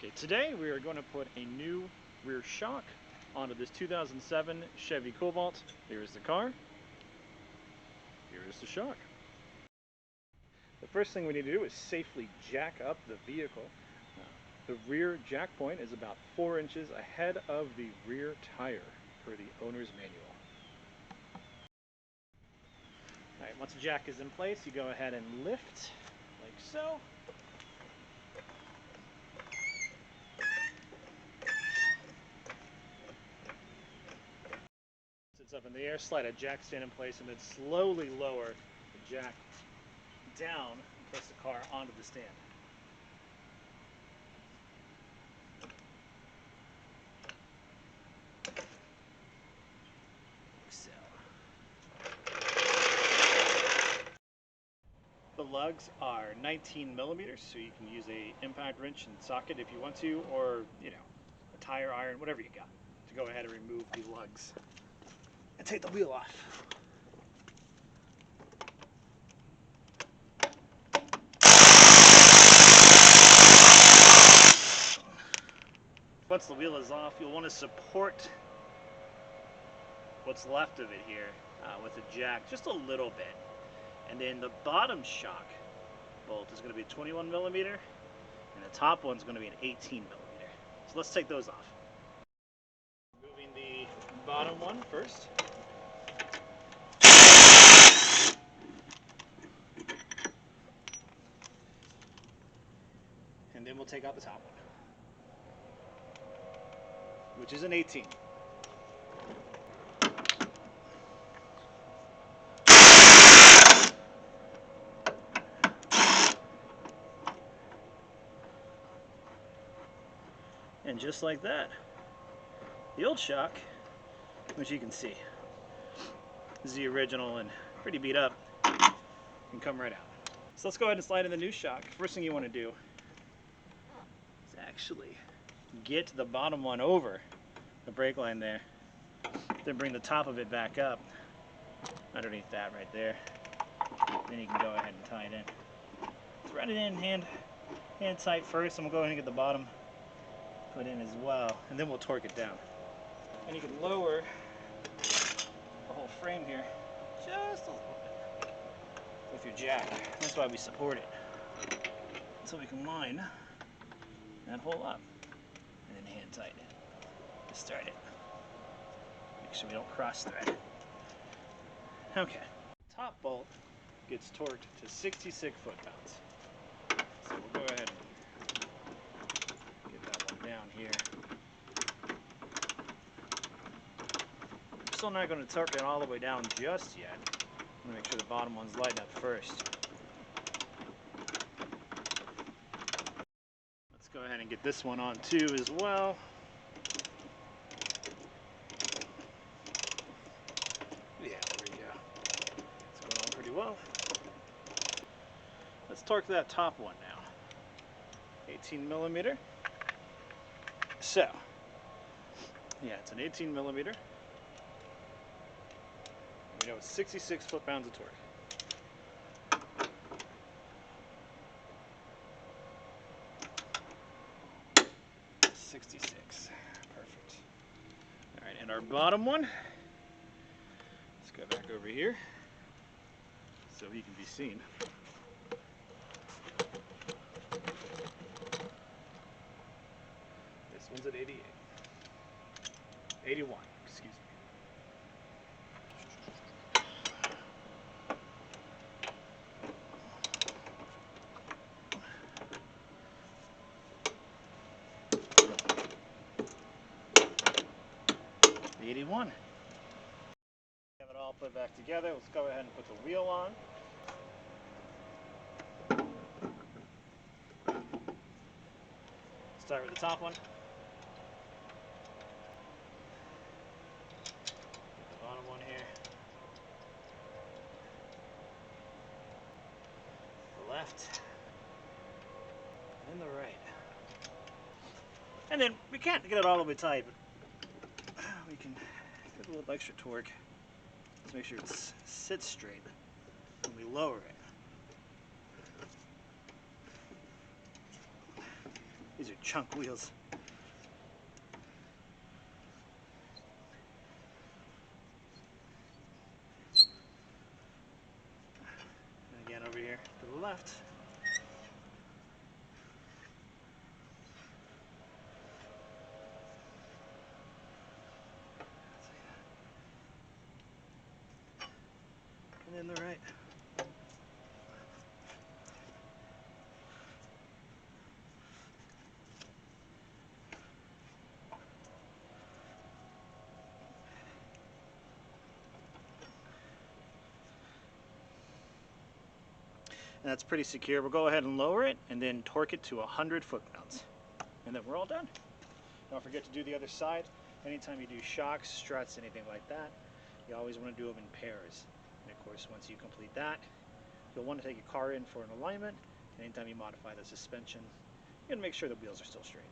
Okay, today we are going to put a new rear shock onto this 2007 Chevy Cobalt. Here is the car. Here is the shock. The first thing we need to do is safely jack up the vehicle. The rear jack point is about 4 inches ahead of the rear tire per the owner's manual. Alright, once the jack is in place, you go ahead and lift like so. It's up in the air, slide a jack stand in place, and then slowly lower the jack down and press the car onto the stand. So. The lugs are 19 millimeters, so you can use a impact wrench and socket if you want to, or a tire iron, whatever you got, to go ahead and remove the lugs and take the wheel off. Once the wheel is off, you'll want to support what's left of it here with a jack just a little bit. And then the bottom shock bolt is going to be 21 millimeter, and the top one's going to be an 18 millimeter. So let's take those off. Moving the bottom one first. And then we'll take out the top one, which is an 18. And just like that, the old shock, which you can see is the original and pretty beat up, can come right out. So let's go ahead and slide in the new shock. First thing you want to do is actually get the bottom one over the brake line there, then bring the top of it back up underneath that right there. Then you can go ahead and tie it in. Thread it in hand tight first, and we'll go ahead and get the bottom put in as well, and then we'll torque it down. And you can lower the whole frame here just a little bit with your jack. That's why we support it, so we can line that hole up and then hand tighten it to start it. Make sure we don't cross thread. Okay, top bolt gets torqued to 66 foot-pounds. So we'll go ahead and get that one down here. I'm still not going to torque it all the way down just yet. I'm going to make sure the bottom one's lighting up first. Let's go ahead and get this one on too as well. Yeah, there we go. It's going on pretty well. Let's torque that top one now. 18 millimeter. So, yeah, it's an 18 millimeter. We know it's 66 foot-pounds of torque. 66. Perfect. All right, and our bottom one. Let's go back over here so he can be seen. This one's at 88. 81, excuse me. The 81. Have it all put back together. Let's go ahead and put the wheel on. Start with the top one. Get the bottom one here. The left. And the right. And then we can't get it all the way tight, but we can get a little extra torque. Let's make sure it sits straight when we lower it. These are chunk wheels. And again over here to the left. And then the right. And that's pretty secure. We'll go ahead and lower it and then torque it to 100 foot-pounds. And then we're all done. Don't forget to do the other side. Anytime you do shocks, struts, anything like that, you always want to do them in pairs. And of course, once you complete that, you'll want to take your car in for an alignment. And anytime you modify the suspension, you're going to make sure the wheels are still straight.